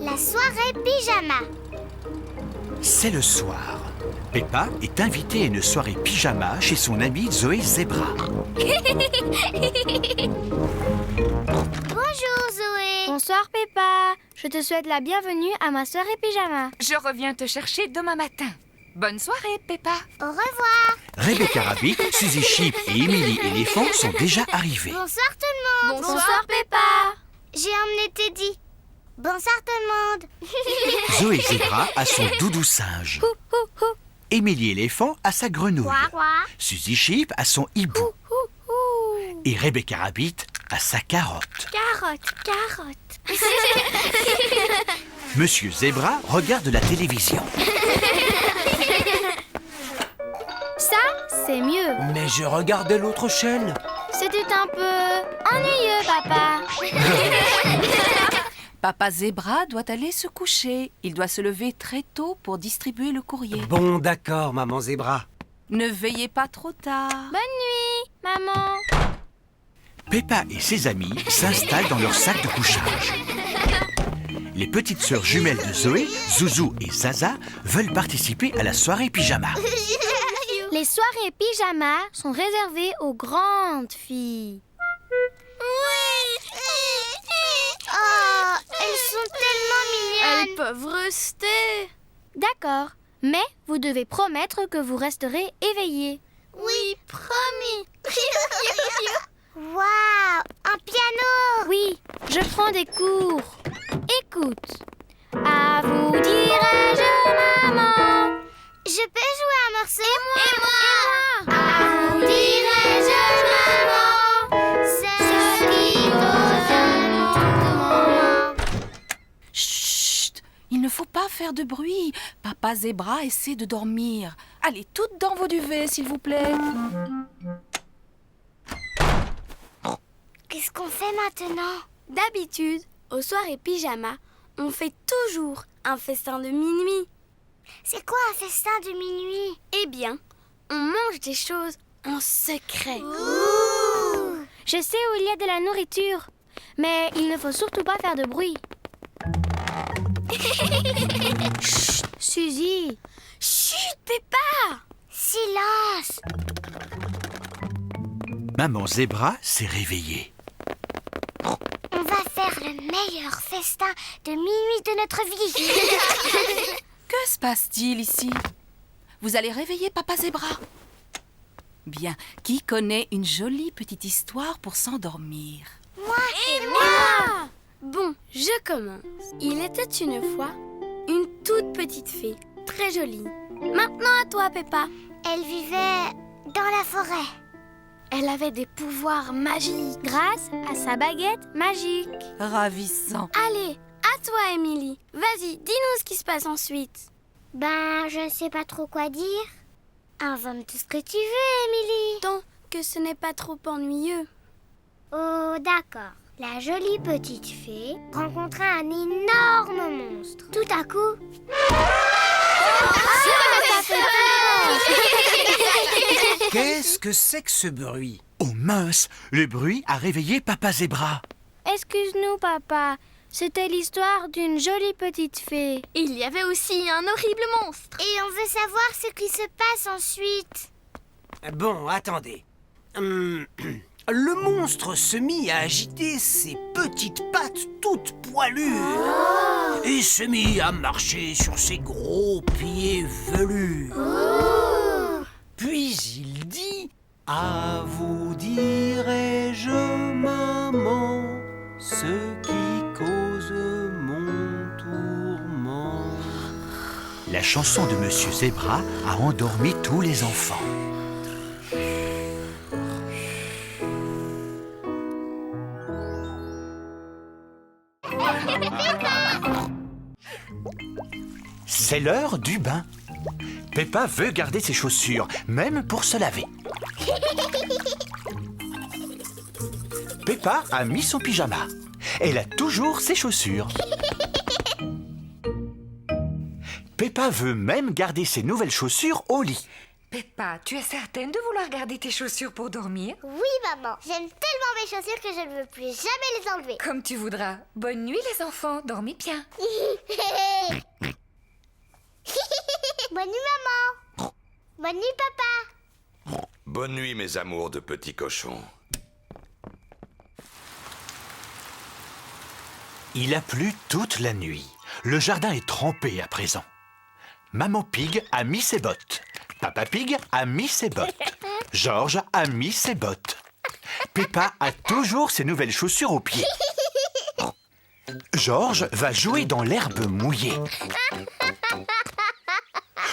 La soirée pyjama. C'est le soir. Peppa est invitée à une soirée pyjama chez son amie Zoé Zebra. Bonjour Zoé. Bonsoir Peppa. Je te souhaite la bienvenue à ma soirée pyjama. Je reviens te chercher demain matin. Bonne soirée, Peppa. Au revoir. Rebecca Rabbit, Suzy Sheep et Emily Éléphant sont déjà arrivés. Bonsoir tout le monde. Bonsoir Peppa. J'ai emmené Teddy. Bonsoir tout le monde. Zoé Zebra a son doudou singe. Emily Éléphant a sa grenouille. Quoi, quoi? Suzy Sheep a son hibou. Et Rebecca Rabbit a sa carotte. Carotte. Monsieur Zebra regarde la télévision. Ça, c'est mieux. Mais je regardais l'autre chaîne. C'était un peu ennuyeux, papa. Papa Zebra doit aller se coucher. Il doit se lever très tôt pour distribuer le courrier. Bon, d'accord, maman Zebra. Ne veillez pas trop tard. Bonne nuit, maman. Peppa et ses amis s'installent dans leur sac de couchage. Les petites sœurs jumelles de Zoé, Zouzou et Zaza, veulent participer à la soirée pyjama. Les soirées pyjama sont réservées aux grandes filles. Oh, elles sont tellement mignonnes. Elles peuvent rester. D'accord, mais vous devez promettre que vous resterez éveillés. Oui, promis. Waouh, un piano. Oui, je prends des cours. Écoute. À vous dirai-je, maman. Je peux jouer un morceau? Et moi. À vous dirai-je, maman, ce qui cause mon moment. Chut! Il ne faut pas faire de bruit. Papa Zebra essaie de dormir. Allez, toutes dans vos duvets, s'il vous plaît. Qu'est-ce qu'on fait maintenant? D'habitude, aux soirées pyjama, on fait toujours un festin de minuit. C'est quoi un festin de minuit? Eh bien, on mange des choses en secret. Ouh. Je sais où il y a de la nourriture, mais il ne faut surtout pas faire de bruit. Chut, Suzy. Chut, Peppa. Silence. Maman Zebra s'est réveillée. On va faire le meilleur festin de minuit de notre vie. Que se passe-t-il ici? Vous allez réveiller Papa Zebra. Bien, qui connaît une jolie petite histoire pour s'endormir? Moi et Moi. Bon, je commence. Il était une fois une toute petite fée, très jolie. Maintenant à toi, Peppa. Elle vivait dans la forêt. Elle avait des pouvoirs magiques grâce à sa baguette magique. Ravissant. Allez, à toi, Emily. Vas-y, dis-nous ce qui se passe ensuite. Ben, je ne sais pas trop quoi dire. Invente tout ce que tu veux, Émilie. Tant que ce n'est pas trop ennuyeux. Oh, d'accord. La jolie petite fée rencontra un énorme monstre. Tout à coup... Ça fait peur. Qu'est-ce que c'est que ce bruit? Oh mince, le bruit a réveillé Papa Zebra. Excuse-nous, papa. C'était l'histoire d'une jolie petite fée. Il y avait aussi un horrible monstre. Et on veut savoir ce qui se passe ensuite. Bon, attendez. Le monstre se mit à agiter ses petites pattes toutes poilues et se mit à marcher sur ses gros pieds velus. Puis il dit: à vous dirai-je, maman, ce qui cause mon tourment. La chanson de Monsieur Zebra a endormi tous les enfants. C'est l'heure du bain. Peppa veut garder ses chaussures, même pour se laver. Peppa a mis son pyjama. Elle a toujours ses chaussures. Peppa veut même garder ses nouvelles chaussures au lit. Peppa, tu es certaine de vouloir garder tes chaussures pour dormir? Oui, maman. J'aime tellement mes chaussures que je ne veux plus jamais les enlever. Comme tu voudras. Bonne nuit les enfants, dormez bien. Bonne nuit, maman. Bonne nuit, papa. Bonne nuit, mes amours de petits cochons. Il a plu toute la nuit. Le jardin est trempé à présent. Maman Pig a mis ses bottes. Papa Pig a mis ses bottes. Georges a mis ses bottes. Peppa a toujours ses nouvelles chaussures aux pieds. Georges va jouer dans l'herbe mouillée.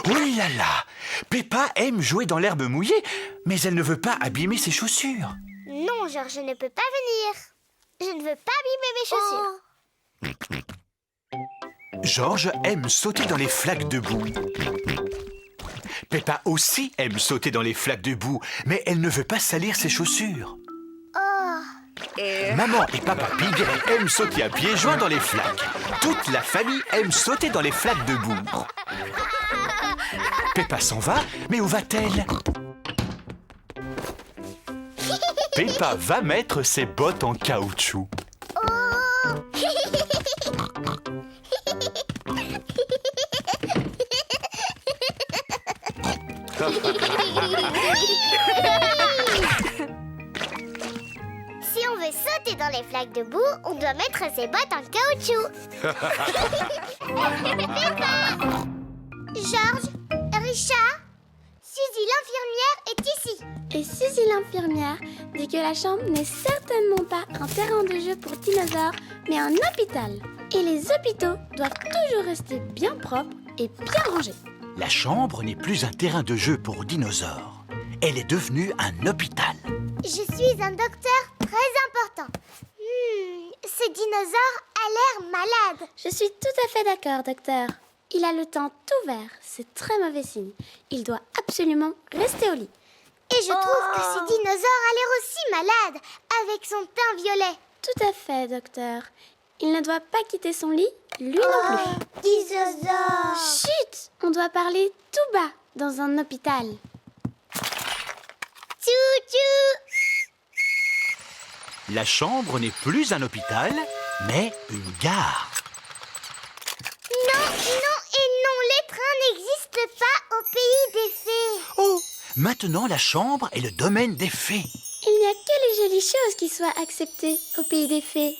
Oh là là! Peppa aime jouer dans l'herbe mouillée, mais elle ne veut pas abîmer ses chaussures. Non, Georges, je ne peux pas venir. Je ne veux pas abîmer mes chaussures. Georges aime sauter dans les flaques de boue. Peppa aussi aime sauter dans les flaques de boue, mais elle ne veut pas salir ses chaussures. Maman et Papa Pig aiment sauter à pieds joints dans les flaques. Toute la famille aime sauter dans les flaques de boue. Peppa s'en va, mais où va-t-elle? Peppa va mettre ses bottes en caoutchouc. Si on veut sauter dans les flaques de boue, on doit mettre ses bottes en caoutchouc. Peppa, Georges, Richard, Suzy l'infirmière est ici. Et Suzy l'infirmière dit que la chambre n'est certainement pas un terrain de jeu pour dinosaures, mais un hôpital. Et les hôpitaux doivent toujours rester bien propres et bien rangés. La chambre n'est plus un terrain de jeu pour dinosaures. Elle est devenue un hôpital. Je suis un docteur très important. Ce dinosaure a l'air malade. Je suis tout à fait d'accord, docteur. Il a le teint tout vert, c'est très mauvais signe. Il doit absolument rester au lit. Et je trouve que ce dinosaure a l'air aussi malade, avec son teint violet. Tout à fait, docteur. Il ne doit pas quitter son lit, lui non plus. Dinosaure. Chut! On doit parler tout bas dans un hôpital. Tchou-tchou. La chambre n'est plus un hôpital, mais une gare. Non, non et non, les trains n'existent pas au pays des fées. Oh, maintenant la chambre est le domaine des fées. Il n'y a que les jolies choses qui soient acceptées au pays des fées.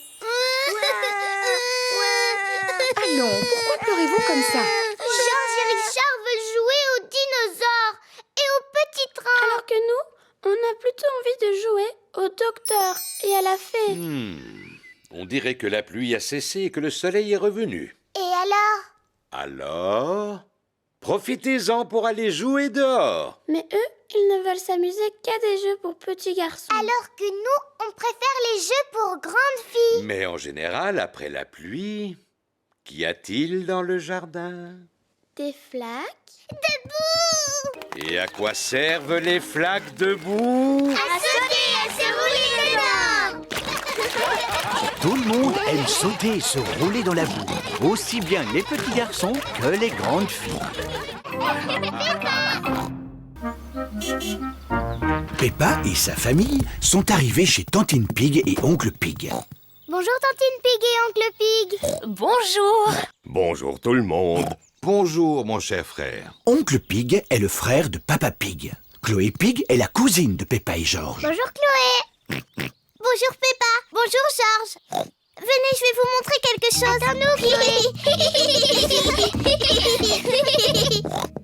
Allons, pourquoi pleurez-vous comme ça? Georges et Richard veulent jouer aux dinosaures et aux petits trains. Alors que nous, on a plutôt envie de jouer au docteur et à la fée. On dirait que la pluie a cessé et que le soleil est revenu. Et alors? Alors, profitez-en pour aller jouer dehors. Mais eux, ils ne veulent s'amuser qu'à des jeux pour petits garçons. Alors que nous, on préfère les jeux pour grandes filles. Mais en général, après la pluie, qu'y a-t-il dans le jardin? Des flaques? Et à quoi servent les flaques de boue? À sauter, à se rouler dedans. Tout le monde aime sauter et se rouler dans la boue, aussi bien les petits garçons que les grandes filles. Peppa et sa famille sont arrivés chez Tantine Pig et Oncle Pig. Bonjour Tantine Pig et Oncle Pig. Bonjour. Bonjour tout le monde. Bonjour mon cher frère. Oncle Pig est le frère de Papa Pig. Chloé Pig est la cousine de Peppa et Georges. Bonjour Chloé. Bonjour Peppa. Bonjour Georges. Venez, je vais vous montrer quelque chose. Attends-nous, Chloé.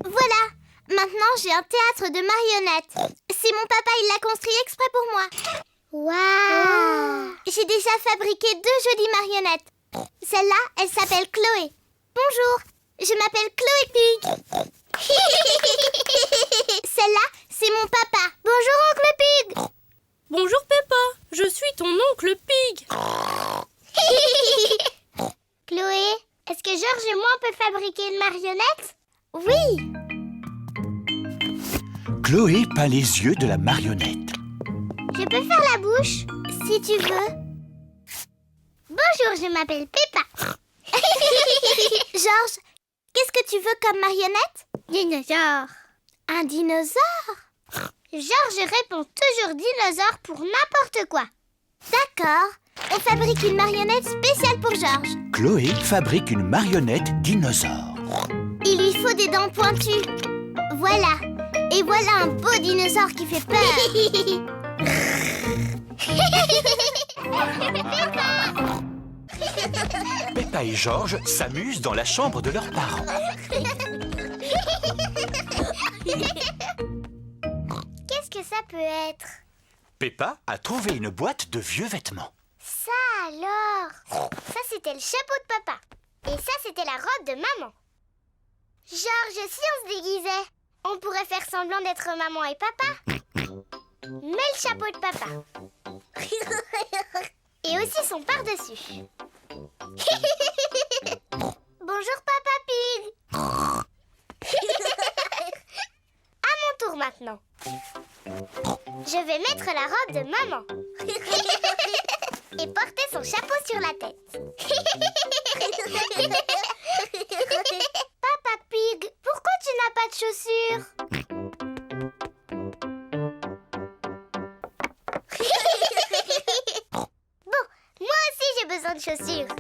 Voilà. Maintenant, j'ai un théâtre de marionnettes. C'est mon papa, il l'a construit exprès pour moi. Waouh! J'ai déjà fabriqué 2 jolies marionnettes. Celle-là, elle s'appelle Chloé. Bonjour, je m'appelle Chloé Pig. Celle-là, c'est mon papa. Bonjour, Oncle Pig. Bonjour Peppa, je suis ton oncle Pig. Chloé, est-ce que Georges et moi, on peut fabriquer une marionnette? Oui. Chloé peint les yeux de la marionnette. Je peux faire la bouche, si tu veux. Bonjour, je m'appelle Peppa. Georges, qu'est-ce que tu veux comme marionnette? Dinosaure. Un dinosaure? Georges répond toujours dinosaure pour n'importe quoi. D'accord, on fabrique une marionnette spéciale pour Georges. Chloé fabrique une marionnette dinosaure. Il lui faut des dents pointues. Voilà. Et voilà un beau dinosaure qui fait peur. Peppa et Georges s'amusent dans la chambre de leurs parents. Qu'est-ce que ça peut être? Peppa a trouvé une boîte de vieux vêtements. Ça alors? Ça c'était le chapeau de papa. Et ça c'était la robe de maman. Georges, si on se déguisait, on pourrait faire semblant d'être maman et papa. Mets le chapeau de papa. Et aussi son par-dessus. Bonjour Papa Pig. À mon tour maintenant. Je vais mettre la robe de maman. Et porter son chapeau sur la tête. Papa Pig, pourquoi tu n'as pas de chaussures? Bon, moi aussi j'ai besoin de chaussures.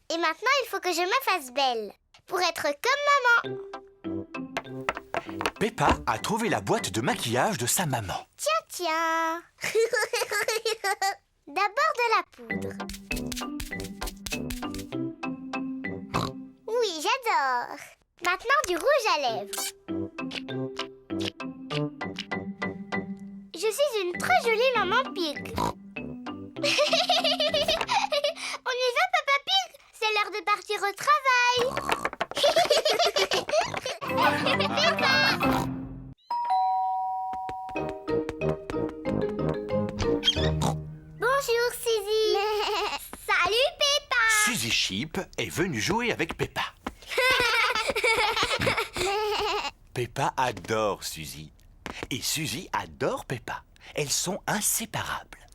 Et maintenant il faut que je me fasse belle pour être comme maman. Peppa a trouvé la boîte de maquillage de sa maman. Tiens. D'abord de la poudre. Oui, j'adore. Maintenant du rouge à lèvres. Je suis une très jolie maman Pig. On y va, Papa Pig? C'est l'heure de partir au travail. Bonjour, Suzy. Salut, Peppa. Suzy Sheep est venue jouer avec Peppa. Peppa adore Suzy. Et Suzy adore Peppa. Elles sont inséparables.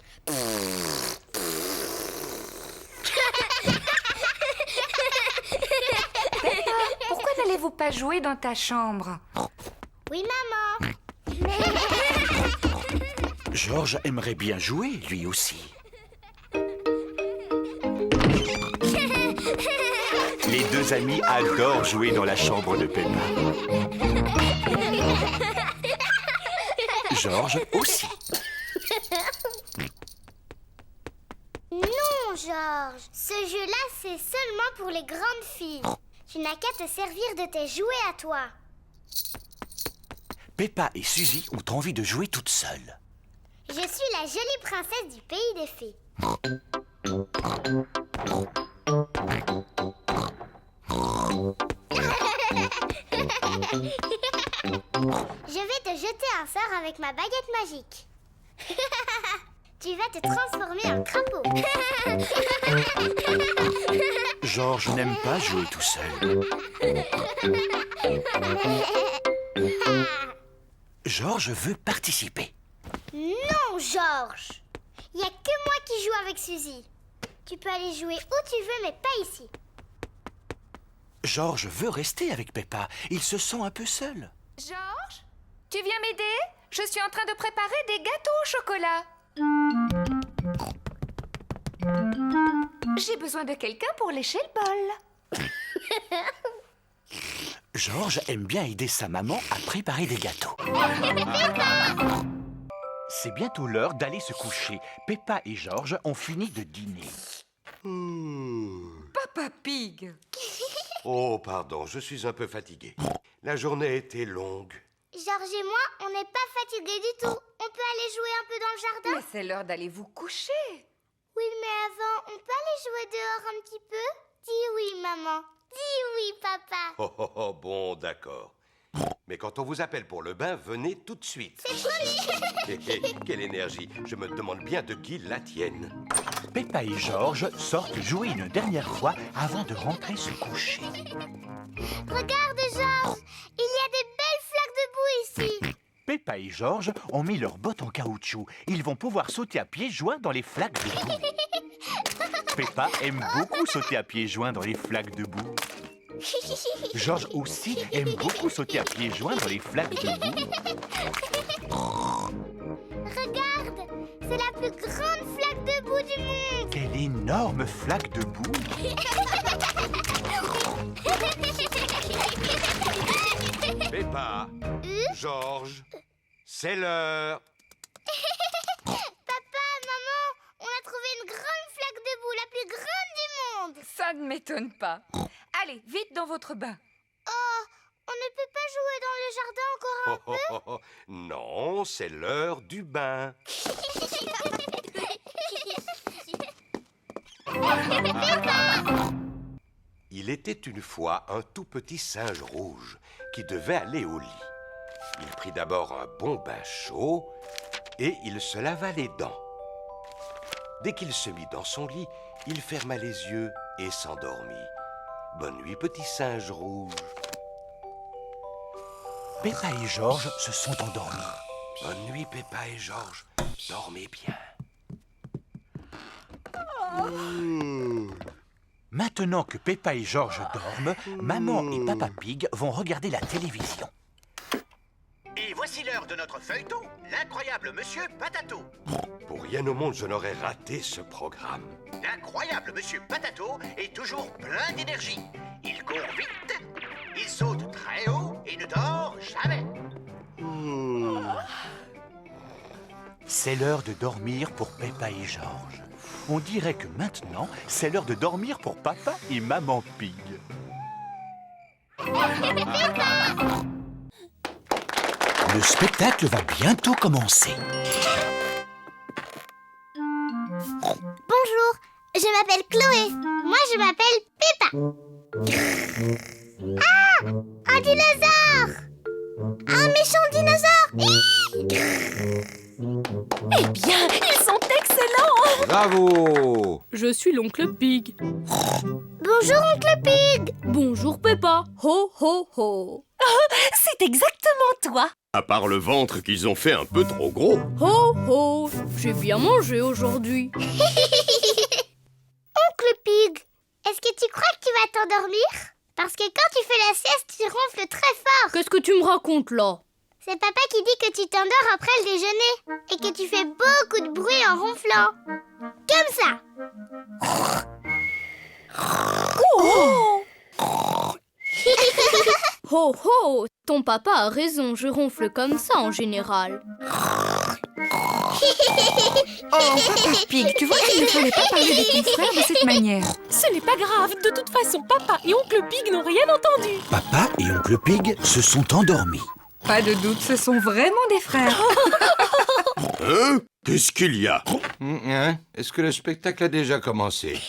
Pourquoi n'allez-vous pas jouer dans ta chambre? Oui, maman. Georges aimerait bien jouer, lui aussi. Les deux amis adorent jouer dans la chambre de Peppa. Georges aussi. Non, Georges. Ce jeu-là, c'est seulement pour les grandes filles. Tu n'as qu'à te servir de tes jouets à toi. Peppa et Suzy ont envie de jouer toutes seules. Je suis la jolie princesse du pays des fées. Je vais te jeter un sort avec ma baguette magique. Tu vas te transformer en crapaud. Georges n'aime pas jouer tout seul. Georges veut participer. Non, Georges. Il n'y a que moi qui joue avec Suzy. Tu peux aller jouer où tu veux, mais pas ici. Georges veut rester avec Peppa. Il se sent un peu seul. Georges, tu viens m'aider? Je suis en train de préparer des gâteaux au chocolat. J'ai besoin de quelqu'un pour lécher le bol. Georges aime bien aider sa maman à préparer des gâteaux. C'est bientôt l'heure d'aller se coucher. Peppa et Georges ont fini de dîner. Papa Pig. Oh, pardon, je suis un peu fatigué. La journée était longue. Georges et moi, on n'est pas fatigués du tout. On peut aller jouer un peu dans le jardin? Mais c'est l'heure d'aller vous coucher. Oui, mais avant, on peut aller jouer dehors un petit peu? Dis oui, maman. Dis oui, papa. Oh, oh, oh, bon, d'accord. Mais quand on vous appelle pour le bain, venez tout de suite. C'est promis. Quelle énergie. Je me demande bien de qui la tienne. Peppa et Georges sortent jouer une dernière fois avant de rentrer se coucher. Regarde, Georges. Il y a des belles flaques de boue ici. Peppa et Georges ont mis leurs bottes en caoutchouc. Ils vont pouvoir sauter à pieds joints dans les flaques de boue. Peppa aime beaucoup sauter à pieds joints dans les flaques de boue. Georges aussi aime beaucoup sauter à pieds joints dans les flaques de boue. Regarde, c'est la plus grande flaque de boue du monde. Quelle énorme flaque de boue! Peppa, Georges, c'est l'heure. Papa, maman, on a trouvé une grande flaque de boue, la plus grande du monde. Ça ne m'étonne pas. Allez, vite dans votre bain. Oh, on ne peut pas jouer dans le jardin encore un peu? Non, c'est l'heure du bain. Il était une fois un tout petit singe rouge qui devait aller au lit. Il prit d'abord un bon bain chaud et il se lava les dents. Dès qu'il se mit dans son lit, il ferma les yeux et s'endormit. Bonne nuit, petit singe rouge. Peppa et Georges se sont endormis. Bonne nuit, Peppa et Georges. Dormez bien. Maintenant que Peppa et Georges dorment, Maman et Papa Pig vont regarder la télévision. Et voici l'heure de notre feuilleton, l'incroyable Monsieur Patato. Pour rien au monde, je n'aurais raté ce programme. L'incroyable Monsieur Patato est toujours plein d'énergie. Il court vite, il saute très haut et ne dort jamais. C'est l'heure de dormir pour Peppa et Georges. On dirait que maintenant, c'est l'heure de dormir pour Papa et Maman Pig. Le spectacle va bientôt commencer. Bonjour, je m'appelle Chloé. Moi, je m'appelle Peppa. Ah, un dinosaure! Un méchant dinosaure! Eh bien, ils sont excellents! Bravo! Je suis l'oncle Pig. Bonjour, oncle Pig! Bonjour Peppa. Ho ho ho. C'est exactement toi! À part le ventre qu'ils ont fait un peu trop gros. Ho ho. J'ai bien mangé aujourd'hui. Oncle Pig, est-ce que tu crois que tu vas t'endormir? Parce que quand tu fais la sieste, tu ronfles très fort. Qu'est-ce que tu me racontes là? C'est papa qui dit que tu t'endors après le déjeuner et que tu fais beaucoup de bruit en ronflant. Comme ça. Oh! Ho ho. Ton papa a raison, je ronfle comme ça en général. Oh, Papa Pig, tu vois qu'il ne fallait pas parler de ton frère de cette manière. Ce n'est pas grave, de toute façon, papa et oncle Pig n'ont rien entendu. Papa et Oncle Pig se sont endormis. Pas de doute, ce sont vraiment des frères. Hein? Qu'est-ce qu'il y a? Est-ce que le spectacle a déjà commencé?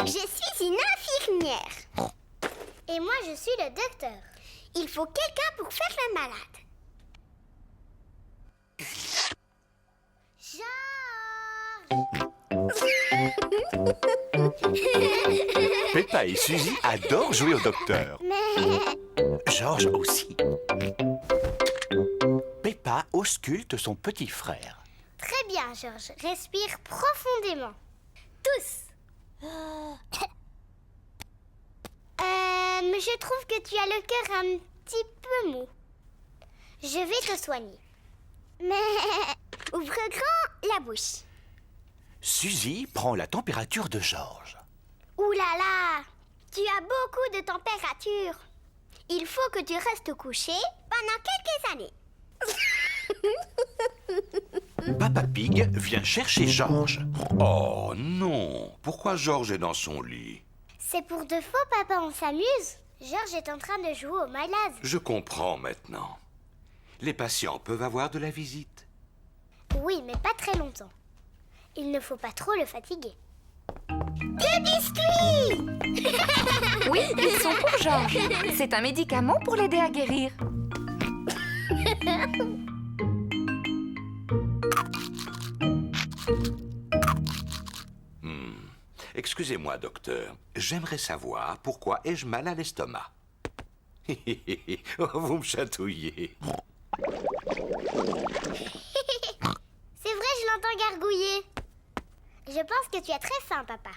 Je suis une infirmière. Et moi, je suis le docteur. Il faut quelqu'un pour faire le malade. Georges! Peppa et Suzy adorent jouer au docteur. Mais... Georges aussi. Peppa ausculte son petit frère. Très bien, Georges. Respire profondément. Tous. Mais je trouve que tu as le cœur un petit peu mou. Je vais te soigner. Mais ouvre grand la bouche. Suzy prend la température de Georges. Ouh là là, tu as beaucoup de température. Il faut que tu restes couché pendant quelques années. Papa Pig vient chercher Georges. Oh non! Pourquoi Georges est dans son lit? C'est pour de faux, papa, on s'amuse. Georges est en train de jouer au malade. Je comprends maintenant. Les patients peuvent avoir de la visite. Oui, mais pas très longtemps. Il ne faut pas trop le fatiguer. Des biscuits! Oui, ils sont pour Georges. C'est un médicament pour l'aider à guérir. Excusez-moi, docteur. J'aimerais savoir pourquoi ai-je mal à l'estomac. Vous me chatouillez. C'est vrai, je l'entends gargouiller. Je pense que tu as très faim, papa.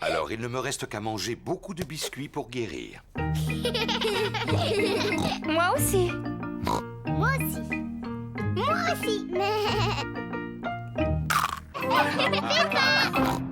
Alors, il ne me reste qu'à manger beaucoup de biscuits pour guérir. Moi aussi. Moi aussi. Moi aussi. Mais... Peppa!